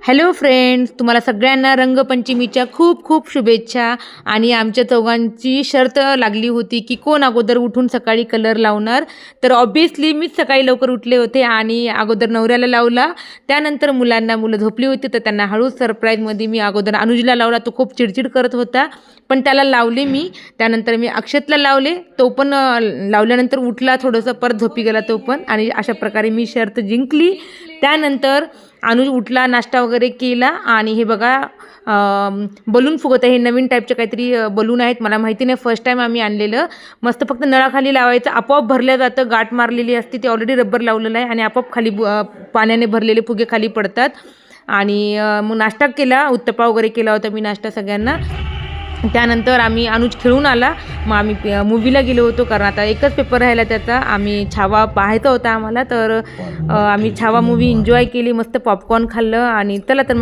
Hello friends, तुम्हाला सगळ्यांना रंगपंचमीच्या खूप खूप शुभेच्छा. आणि आमच्या चौघांची शर्त लागली होती की कोण अगोदर उठून सकाळी कलर लावणार. तर ऑब्व्हियसली मीच सकाळी लवकर उठले होते आणि अगोदर नवऱ्याला लावला. त्यानंतर मुलं झोपली होती तर त्यांना हळूच सरप्राईजमध्ये मी अगोदर अनुजला लावला. तो खूप चिडचिड करत होता पण त्याला लावले मी. त्यानंतर मी अक्षतला लावले, तो पण लावल्यानंतर उठला, थोडंसं परत झोपी गेला तो पण. आणि अशा प्रकारे मी शर्त जिंकली. त्यानंतर अनुज उठला, नाश्ता वगैरे केला आणि हे बघा बलून फुगत आहे. हे नवीन टाईपचे काहीतरी बलून आहेत, मला माहिती नाही, फर्स्ट टाईम आम्ही आणलेलं. मस्त फक्त नळाखाली लावायचं, आपोआप भरल्या जातं. गाठ मारलेली असते, ते ऑलरेडी रबर लावलेलं आहे आणि आपोआप खाली पाण्याने भरलेले फुगे खाली पडतात. आणि मग नाश्ता केला, उत्तप्पा वगैरे केला होता मी नाश्ता सगळ्यांना. त्यानंतर आम्ही अनुज खेळून आला, मग आम्ही मूवीला गेलो होतो कारण आता एकच पेपर राहिला त्याचा. आम्ही छावा पाहायचा होता आम्हाला, तर आम्ही छावा मूवी एन्जॉय केली, मस्त पॉपकॉर्न खाल्लं आणि चला तर मग